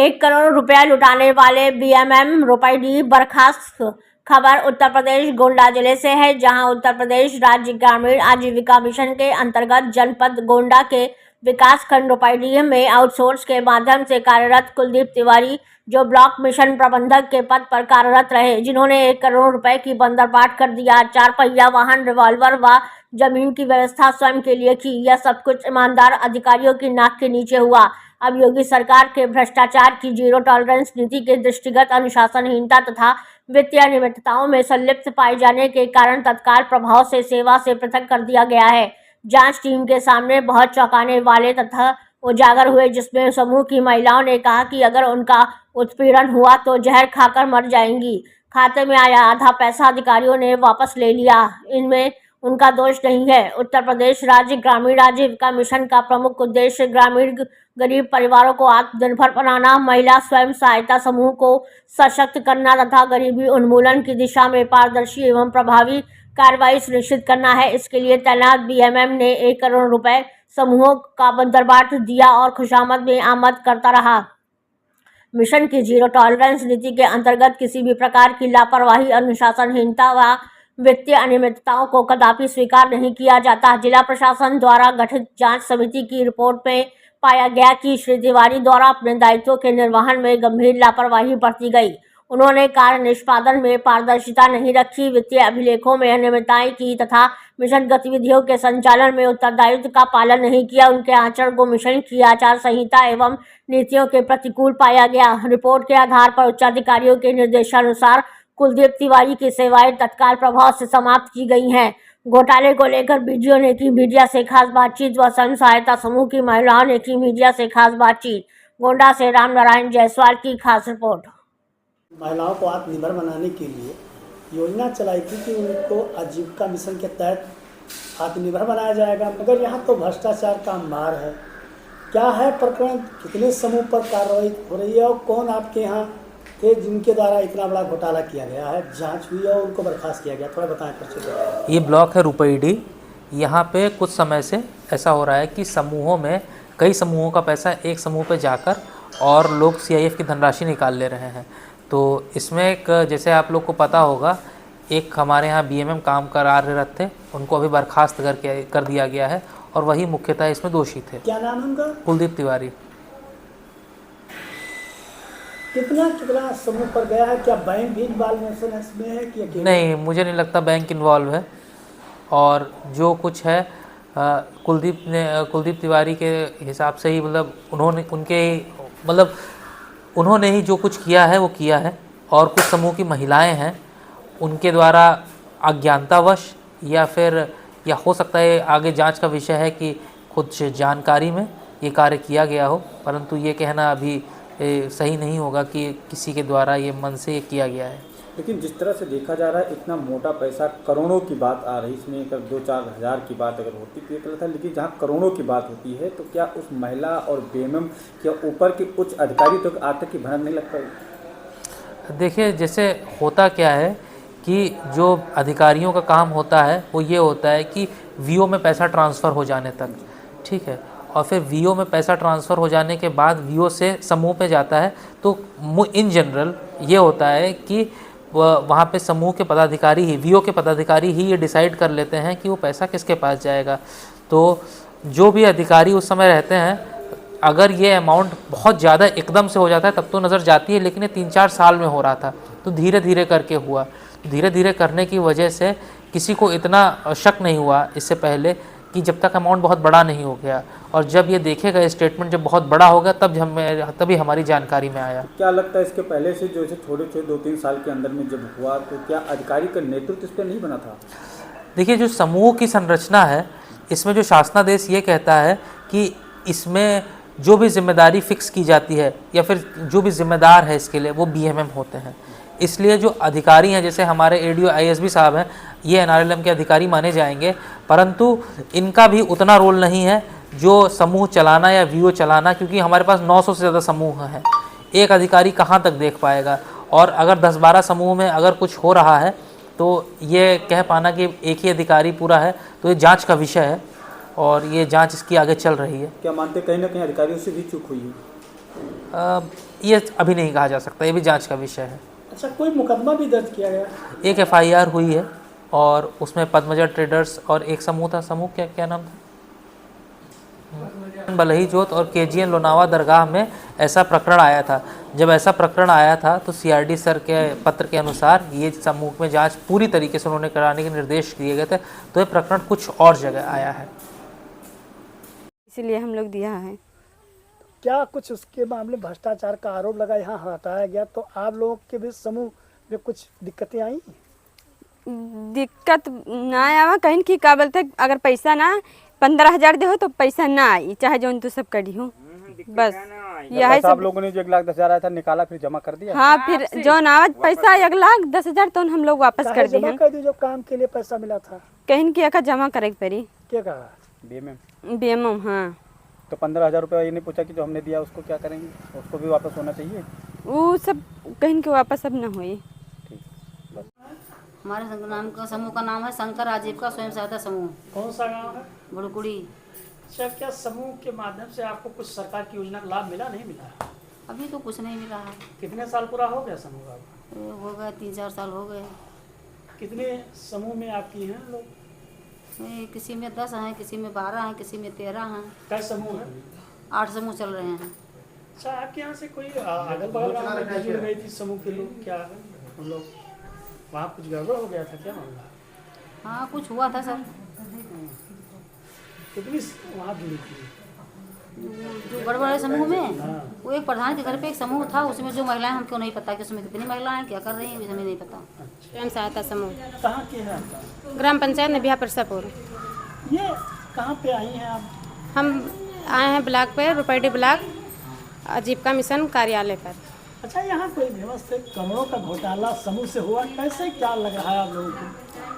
1 करोड़ रुपया लुटाने वाले बीएमएम रुपैडी बर्खास्त। खबर उत्तर प्रदेश गोंडा जिले से है, जहां उत्तर प्रदेश राज्य ग्रामीण आजीविका मिशन के अंतर्गत जनपद गोंडा के विकास खंड रुपैडी में आउटसोर्स के माध्यम से कार्यरत कुलदीप तिवारी, जो ब्लॉक मिशन प्रबंधक के पद पर कार्यरत रहे, जिन्होंने 1 करोड़ रुपए की बंदरबाट कर दिया। 4 पहिया वाहन, रिवॉल्वर व जमीन की व्यवस्था स्वयं के लिए की। यह सब कुछ ईमानदार अधिकारियों की नाक के नीचे हुआ। अब योगी सरकार के भ्रष्टाचार की जीरो टॉलरेंस नीति के दृष्टिगत अनुशासनहीनता तथा वित्तीय अनियमितताओं में संलिप्त पाए जाने के कारण तत्काल प्रभाव से सेवा से पृथक कर दिया गया है। जांच टीम के सामने बहुत चौंकाने वाले तथ्य उजागर हुए, जिसमें समूह की महिलाओं ने कहा कि अगर उनका उत्पीड़न हुआ तो जहर खाकर मर जाएंगी। खाते में आया आधा पैसा अधिकारियों ने वापस ले लिया, इनमें उनका दोष नहीं है। उत्तर प्रदेश राज्य ग्रामीण आजीविका मिशन का प्रमुख उद्देश्य ग्रामीण गरीब परिवारों को आत्मनिर्भर बनाना, महिला स्वयं सहायता समूह को सशक्त करना तथा गरीबी उन्मूलन की दिशा में पारदर्शी एवं प्रभावी कार्रवाई सुनिश्चित करना है। इसके लिए तैनात बीएमएम ने 1 करोड़ रुपए समूहों का बंदरबाट दिया और खुशामद में आमद करता रहा। मिशन की जीरो टॉलरेंस नीति के अंतर्गत किसी भी प्रकार की लापरवाही, अनुशासनहीनता व वित्तीय अनियमितताओं को कदापि स्वीकार नहीं किया जाता। जिला प्रशासन द्वारा गठित जांच समिति की रिपोर्ट में पाया गया कि श्री तिवारी द्वारा अपने दायित्वों के निर्वहन में गंभीर लापरवाही बरती गई। उन्होंने कार्य निष्पादन में पारदर्शिता नहीं रखी, वित्तीय अभिलेखों में अनियमितताएं की तथा मिशन गतिविधियों के संचालन में उत्तरदायित्व का पालन नहीं किया। उनके आचरण को मिशन की आचार संहिता एवं नीतियों के प्रतिकूल पाया गया। रिपोर्ट के आधार पर उच्चाधिकारियों के निर्देशानुसार कुलदीप तिवारी की सेवाएं तत्काल प्रभाव से समाप्त की गई हैं। घोटाले को लेकर बीडीओ ने की मीडिया से खास बातचीत व स्वयं सहायता समूह की महिलाओं ने की मीडिया से खास बातचीत। गोंडा से रामनारायण जायसवाल की खास रिपोर्ट। महिलाओं को आत्मनिर्भर बनाने के लिए योजना चलाई थी कि उनको आजीविका मिशन के तहत आत्मनिर्भर बनाया जाएगा, मगर यहाँ तो भ्रष्टाचार का मार है। क्या है प्रकरण, कितने समूह पर कार्रवाई हो रही है और कौन आपके यहाँ थे जिनके द्वारा इतना बड़ा घोटाला किया गया है, जांच हुई है और उनको बर्खास्त किया गया, थोड़ा बताएं परिचय। ये ब्लॉक है रुपैडी। यहाँ पे कुछ समय से ऐसा हो रहा है कि समूहों में कई समूहों का पैसा एक समूह पे जाकर और लोग सीआईएफ की धनराशि निकाल ले रहे हैं। तो इसमें एक, जैसे आप लोग को पता होगा, एक हमारे यहाँ बीएमएम काम कार्यरत थे, उनको अभी बर्खास्त कर दिया गया है और वही मुख्यतः इसमें दोषी थे। क्या नाम है उनका? कुलदीप तिवारी। कितना समूह पर गया है? क्या बैंक भी इन्वॉल्व इसमें है कि नहीं? मुझे नहीं लगता बैंक इन्वॉल्व है। और जो कुछ है कुलदीप तिवारी के हिसाब से ही, उन्होंने ही जो कुछ किया है वो किया है। और कुछ समूह की महिलाएं हैं, उनके द्वारा अज्ञानतावश या हो सकता है आगे जांच का विषय है कि कुछ जानकारी में ये कार्य किया गया हो, परंतु ये कहना अभी सही नहीं होगा कि किसी के द्वारा ये मन से किया गया है। लेकिन जिस तरह से देखा जा रहा है, इतना मोटा पैसा, करोड़ों की बात आ रही, इसमें अगर 2-4 हज़ार की बात अगर होती तो ये गलत है, लेकिन जहाँ करोड़ों की बात होती है तो क्या उस महिला और बीएमएम के ऊपर के उच्च अधिकारी तो आज तक की भनक नहीं लग पाई? देखिए, जैसे होता क्या है कि जो अधिकारियों का काम होता है वो ये होता है कि वीओ में पैसा ट्रांसफ़र हो जाने तक, ठीक है, और फिर वीओ में पैसा ट्रांसफ़र हो जाने के बाद वीओ से समूह पे जाता है। तो इन जनरल ये होता है कि वहाँ पे समूह के पदाधिकारी ही, वीओ के पदाधिकारी ही ये डिसाइड कर लेते हैं कि वो पैसा किसके पास जाएगा। तो जो भी अधिकारी उस समय रहते हैं, अगर ये अमाउंट बहुत ज़्यादा एकदम से हो जाता है तब तो नज़र जाती है, लेकिन ये 3-4 साल में हो रहा था, तो धीरे धीरे करके हुआ। धीरे धीरे करने की वजह से किसी को इतना शक नहीं हुआ इससे पहले कि जब तक अमाउंट बहुत बड़ा नहीं हो गया, और जब ये देखेगा स्टेटमेंट जब बहुत बड़ा हो गया तभी हमारी जानकारी में आया। क्या लगता है इसके पहले से जो छोटे 2-3 साल के अंदर में जब हुआ, तो क्या अधिकारी का नेतृत्व इस पर नहीं बना था? देखिए, जो समूह की संरचना है, इसमें जो शासनादेश ये कहता है कि इसमें जो भी जिम्मेदारी फिक्स की जाती है या फिर जो भी जिम्मेदार है इसके लिए वो बीएमएम होते हैं। इसलिए जो अधिकारी हैं, जैसे हमारे एडीओ आईएसबी साहब हैं, ये एनआरएलएम के अधिकारी माने जाएंगे, परंतु इनका भी उतना रोल नहीं है जो समूह चलाना या वीओ चलाना, क्योंकि हमारे पास 900 से ज़्यादा समूह हैं। एक अधिकारी कहाँ तक देख पाएगा? और अगर 10-12 समूह में अगर कुछ हो रहा है तो ये कह पाना कि एक ही अधिकारी पूरा है, तो ये जांच का विषय है और ये जांच इसकी आगे चल रही है। क्या मानते कहीं ना कहीं अधिकारियों से भी चूक हुई है? ये अभी नहीं कहा जा सकता, ये भी जांच का विषय है। अच्छा, कोई मुकदमा भी दर्ज किया गया? एक FIR हुई है और उसमें पद्मजा ट्रेडर्स और एक समूह था, समूह क्या नाम था, बलही जोत और KGN लोनावा दरगाह में ऐसा प्रकरण आया था। जब ऐसा प्रकरण आया था तो CRD सर के पत्र के अनुसार ये समूह में जांच पूरी तरीके से उन्होंने कराने के निर्देश दिए गए थे, तो ये प्रकरण कुछ और जगह आया है, इसीलिए हम लोग दिया है। क्या कुछ उसके मामले भ्रष्टाचार का आरोप लगा, यहाँ हटाया गया, तो आप लोगों के भी समूह में कुछ दिक्कतें आई? दिक्कत ना आया, कहीं की का बोलते अगर पैसा ना 15,000 दे हो तो पैसा ना आई, चाहे जो तू सब करी हो, बस यही सब। आप लोगों ने जो 1,10,000 आया था निकाला फिर जमा कर दिया? हाँ, फिर जो ना पैसा 1,10,000 तो हम लोग वापस कर दिए हैं। जो काम के लिए पैसा मिला था कहीं की का जमा करे पड़ी, क्या कहा? BMM। हाँ, तो 15,000 रुपये ये नहीं पूछा कि जो हमने दिया उसको क्या करेंगे, उसको भी वापस होना चाहिए? वो सब कहीं के वापस अब ना हुई। हमारे नाम का समूह का नाम है शंकर आजीविका स्वयं सहायता समूह। कौन सा गांव है? बुड़कुड़ी। अच्छा, क्या समूह के माध्यम से आपको कुछ सरकार की योजना का लाभ मिला, नहीं मिला? अभी तो कुछ नहीं मिला है। कितने साल पूरा हो गया समूह का? हो गए 3-4 साल हो गए। कितने समूह में आपकी हैं लोग? किसी में 10 हैं, किसी में 12 हैं, किसी में 13 हैं। क्या समूह है? 8 समूह चल रहे हैं। अच्छा, आपके यहाँ से कोई अगल बगल गाँव में जुड़ गई थी समूह के लोग, क्या हम लोग वहाँ कुछ गड़बड़ हो गया था, क्या मामला? हाँ, कुछ हुआ था सर। कितनी वहाँ जुड़ी थी? जो गड़बड़ है समूह में, वो एक प्रधान के घर पे एक समूह था, उसमें जो महिलाएं, हमको नहीं पता कि उसमें कितनी महिलाएं क्या कर रही हैं, हमें नहीं पता। स्वयं सहायता समूह, कहाँ के हैं आपका? ग्राम पंचायत नबिया परसापुर। ये कहाँ पे आई हैं आप? हम आए हैं ब्लॉक पे, रुपैडी ब्लॉक आजीविका मिशन कार्यालय पर। अच्छा, यहाँ कोई व्यवस्थित करोड़ों का घोटाला समूह से हुआ, कैसे, क्या लग रहा है आप लोगों को?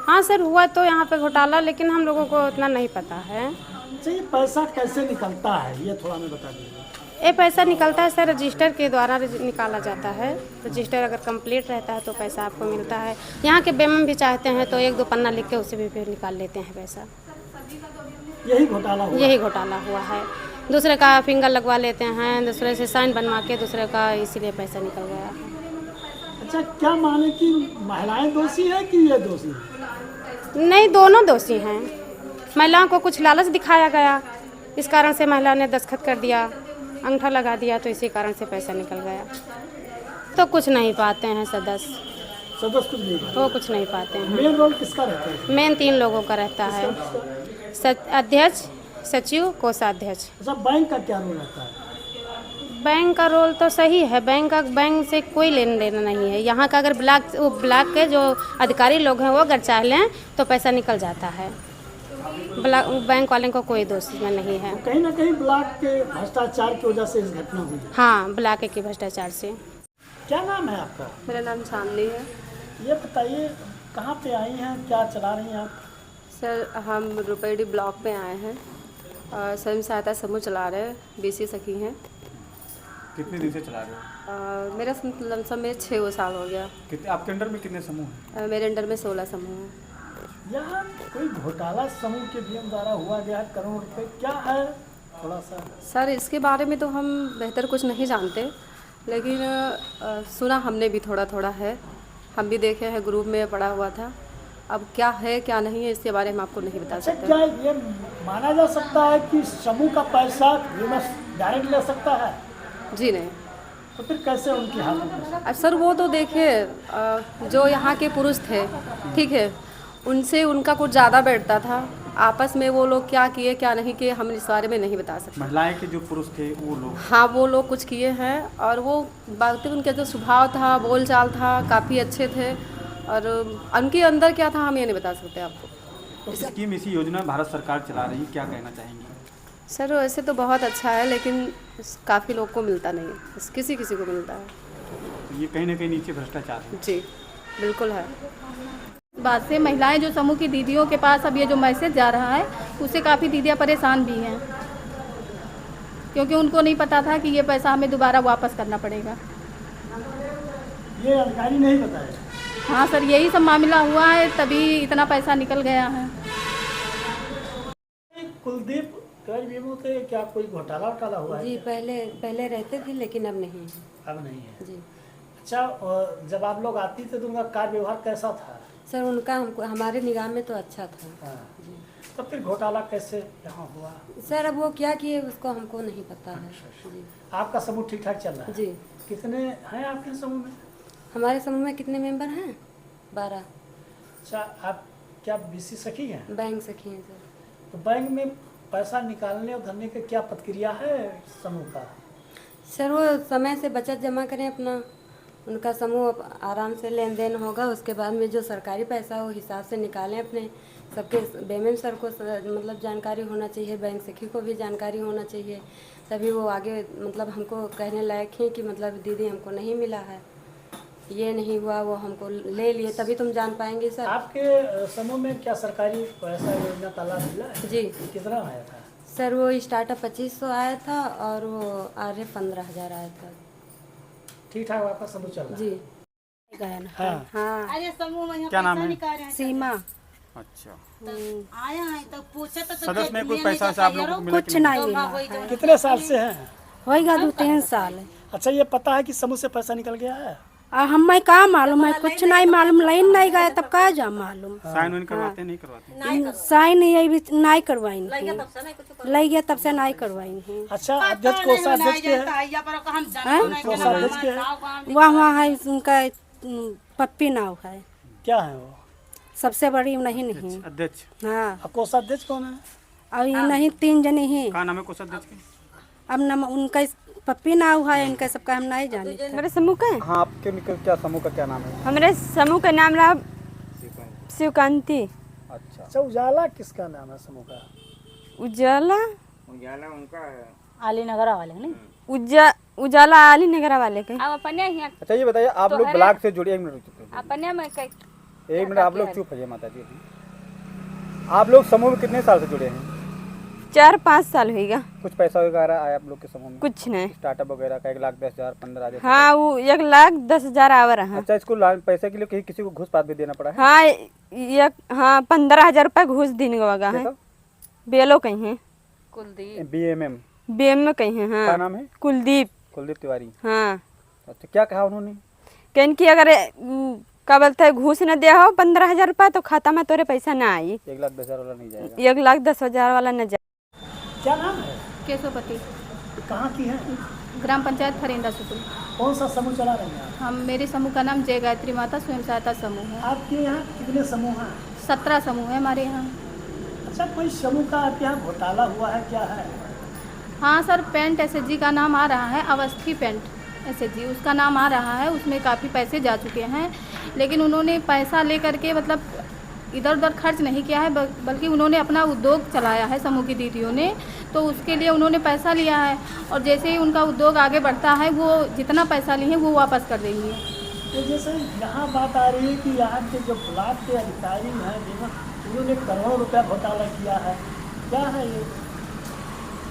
हाँ सर, हुआ तो यहाँ पे घोटाला, लेकिन हम लोगों को उतना नहीं पता है। अच्छा, ये पैसा कैसे निकलता है, ये थोड़ा हमें बता दीजिए। ये पैसा निकलता है सर रजिस्टर के द्वारा निकाला जाता है। रजिस्टर अगर कंप्लीट रहता है तो पैसा आपको मिलता है। यहाँ के BMM भी चाहते हैं तो 1-2 पन्ना लिख के उसे भी फिर निकाल लेते हैं पैसा। यही घोटाला हुआ? यही घोटाला हुआ है। दूसरे का फिंगर लगवा लेते हैं, दूसरे से साइन बनवा के दूसरे का, इसीलिए पैसा निकल गया। अच्छा, क्या माने कि महिलाएं दोषी है कि ये दोषी है? नहीं, दोनों दोषी हैं। महिलाओं को कुछ लालच दिखाया गया, इस कारण से महिला ने दस्तखत कर दिया, अंगूठा लगा दिया, तो इसी कारण से पैसा निकल गया। तो कुछ नहीं पाते हैं सदस्य कुछ नहीं पाते? वो कुछ नहीं पाते हैं। मेन रोल किसका रहता है? मेन 3 लोगों का रहता है, अध्यक्ष, सचिव, कोषाध्यक्ष। अच्छा, बैंक का क्या रोल रहता है? बैंक का रोल तो सही है, बैंक से कोई लेन देन नहीं है। यहाँ का अगर ब्लॉक के जो अधिकारी लोग हैं वो अगर चाह लें तो पैसा निकल जाता है। बैंक वाले को कोई दोष में नहीं है। कहीं ना कहीं ब्लॉक के भ्रष्टाचार की वजह से इस घटना हुई। हाँ, ब्लॉक के भ्रष्टाचार से। क्या नाम है आपका? मेरा नाम चांदनी है। ये बताइए, कहाँ पे आई हैं, क्या चला रही हैं आप? सर, हम रुपैडी ब्लॉक पे आए हैं और स्वयं सहायता समूह चला रहे हैं, BC सखी हैं। कितने दिन से चला रहे हो? मेरा लमसम में 6 साल हो गया। कितने आपके अंडर में कितने समूह हैं? मेरे अंडर में 16 समूह हैं। यहाँ कोई घोटाला समूह के BMM द्वारा हुआ गया है, करोड़ रुपए, क्या है थोड़ा सा? सर, इसके बारे में तो हम बेहतर कुछ नहीं जानते, लेकिन सुना हमने भी थोड़ा थोड़ा है। हम भी देखे हैं, ग्रुप में पड़ा हुआ था। अब क्या है क्या नहीं है इसके बारे में आपको नहीं बता अच्छा, सकते। क्या ये माना जा सकता है कि समूह का पैसा डायरेक्ट ले सकता है? जी नहीं। तो फिर कैसे उनकी हालत? सर, वो तो देखिए, जो यहाँ के पुरुष थे, ठीक है, उनसे उनका कुछ ज़्यादा बैठता था। आपस में वो लोग क्या किए क्या नहीं किए हम इस बारे में नहीं बता सकते। महिलाएं के जो पुरुष थे वो लोग? हाँ, वो लोग कुछ किए हैं, और वो बाकी उनका जो स्वभाव था, बोल चाल था, काफ़ी अच्छे थे, और उनके अंदर क्या था हम ये नहीं बता सकते आपको। तो स्कीम, इसी योजना भारत सरकार चला रही है, क्या कहना चाहेंगे? सर, वैसे तो बहुत अच्छा है, लेकिन काफ़ी लोग को मिलता नहीं है, किसी किसी को मिलता है। तो ये कहीं ना कहीं नीचे भ्रष्टाचार है। जी, बिल्कुल है। बात से महिलाएं जो समूह की दीदियों के पास अब ये जो मैसेज जा रहा है, उससे काफ़ी दीदियां परेशान भी हैं, क्योंकि उनको नहीं पता था कि ये पैसा हमें दोबारा वापस करना पड़ेगा। ये अधिकारी नहीं बताया? हाँ सर, यही सब मामला हुआ है, तभी इतना पैसा निकल गया है। कुलदीप तिवारी बीएमओ के क्या कोई घोटाला वोटाला हुआ है जी क्या? पहले रहते थे लेकिन अब नहीं है। अब नहीं है। जी अच्छा, जब आप लोग आती थे तो उनका कार्य व्यवहार कैसा था? सर उनका हमको हमारे निगाह में तो अच्छा था। हाँ। जी तो फिर घोटाला कैसे यहाँ हुआ? सर अब वो क्या किए उसको हमको नहीं पता है। जी आपका समूह ठीक ठाक चल रहा है? जी कितने हैं आपके समूह में? हमारे समूह में कितने मेंबर हैं? 12। अच्छा, आप क्या बीसी सखी हैं? बैंक सखी हैं सर। तो बैंक में पैसा निकालने और धरने का क्या प्रक्रिया है समूह का? सर वो समय से बचत जमा करें अपना, उनका समूह आराम से लेन देन होगा, उसके बाद में जो सरकारी पैसा हो हिसाब से निकालें अपने। सबके बेमेम सर को मतलब जानकारी होना चाहिए, बैंक सखी को भी जानकारी होना चाहिए, तभी वो आगे मतलब हमको कहने लायक हैं कि मतलब दीदी हमको नहीं मिला है, ये नहीं हुआ, वो हमको ले लिए, तभी तुम जान पाएंगे सर। आपके समूह में क्या सरकारी पैसा योजना का लाभ मिला है? जी कितना आया था? सर वो स्टार्टअप 2500 आया था और वो आर्य 15,000 आया था। ठीक ठाक आपका समूह चल रहा है? जी हाँ। हाँ अरे समूह में क्या नाम है? सीमा। अच्छा, आया है तो पूछे तो सदस्य में कोई पैसा से आप लोग को मिला? कुछ नहीं मिला, कितने साल से हैं? होएगा 2-3 साल। अच्छा, ये पता है कि समूह से पैसा निकल गया है? हमें कहाँ मालूम है, कुछ नहीं मालूम, लाइन नहीं गए तब कहाँ जा मालूम। साइन वाइन करवाते नहीं करवाते? साइन ये भी नहीं करवाई, लग गया तब से नहीं करवाई। अच्छा, अध्यक्ष कोषाध्यक्ष के हैं? कोषाध्यक्ष के हैं? वहाँ है उनका पप्पी नाव है, क्या है वो? सबसे बड़ी नहीं अध्यक्ष? हाँ और कोषाध्यक्ष कौन है? अब ये नहीं 3 जने ही। क्या नाम है कोषाध्यक्ष के? अब न उनका पप्पी नाव है, इनका सबका हम नहीं जाने। मेरे समूह का हाँ, आपके क्या समूह का क्या नाम है? हमारे समूह का नाम रहा शिवकांति। अच्छा, अच्छा, उजाला किसका नाम है समूह का? उजाला उनका आली नगर वाले नहीं उजाला आली नगर वाले के। अब अपने ही अच्छा ये बताइए, आप लोग ब्लॉक से जुड़े? 1 मिनट रुकिए, अपने में 1 मिनट आप लोग चुप है माता जी। आप लोग समूह में कितने साल से जुड़े हैं? 4-5 साल होगा। कुछ पैसा वगैरह आया आप लोग के समूह में? कुछ नहीं। स्टार्टअप वगैरह का 1,10,000 15,000? हाँ वो 1,10,000 आवर है। अच्छा, इसको पैसे के लिए किसी को घूस पात भी देना पड़ा है? हाँ 15,000 रुपये घूस देने का है। बेलो कहीं है, कुलदीप BMM BM में कहीं है। क्या हाँ नाम है? कुलदीप तिवारी। हाँ, अच्छा, क्या कहा उन्होंने? कहन की अगर क्या बोलते है घूस न दिया हो 15,000 रुपये तो खाता में तोरे पैसा ना आई। 1,10,000 वाला नहीं जाएगा? 1,10,000 वाला न जाए। क्या नाम है? केशवपति, कहाँ की है? ग्राम पंचायत फरिंदा सुकुल। कौन सा समूह चला रहे हैं आप? हम मेरे समूह का नाम जय गायत्री माता स्वयं सहायता समूह है। आपके यहाँ कितने समूह हैं? 17 समूह है हमारे यहाँ। अच्छा, कोई समूह का आपके यहाँ घोटाला हुआ है, क्या है? हाँ सर, पेंट SHG का नाम आ रहा है, अवस्थी पेंट SHG उसका नाम आ रहा है, उसमें काफ़ी पैसे जा चुके हैं, लेकिन उन्होंने पैसा लेकर के मतलब इधर उधर खर्च नहीं किया है, बल्कि उन्होंने अपना उद्योग चलाया है समूह की दीदियों ने, तो उसके लिए उन्होंने पैसा लिया है और जैसे ही उनका उद्योग आगे बढ़ता है वो जितना पैसा लिए हैं वो वापस कर देंगे। तो जैसे यहाँ बात आ रही है कि यहाँ के जो ब्लॉक के अधिकारी हैं उन्होंने करोड़ों रुपया घोटाला किया है, क्या है ये?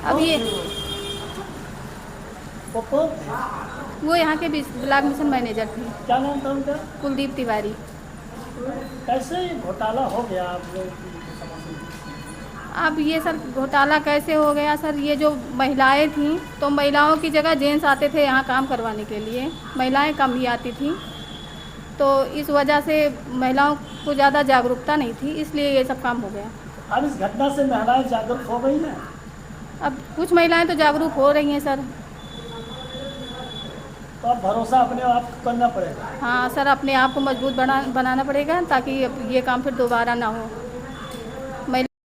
अब ये वो कौन थे? वो यहाँ के ब्लॉक मिशन मैनेजर थे, क्या नाम था उनका? कुलदीप तिवारी। कैसे ये घोटाला हो गया आप लोग की समझ में? अब ये सर घोटाला कैसे हो गया सर, ये जो महिलाएं थीं तो महिलाओं की जगह जेंट्स आते थे यहाँ काम करवाने के लिए, महिलाएं कम ही आती थीं, तो इस वजह से महिलाओं को ज़्यादा जागरूकता नहीं थी, इसलिए ये सब काम हो गया। अब इस घटना से महिलाएं जागरूक हो गई हैं? अब कुछ महिलाएं तो जागरूक हो रही हैं सर। तो अब भरोसा अपने आप को करना पड़ेगा। हाँ सर, अपने आप को मजबूत बनाना पड़ेगा ताकि ये काम फिर दोबारा ना हो।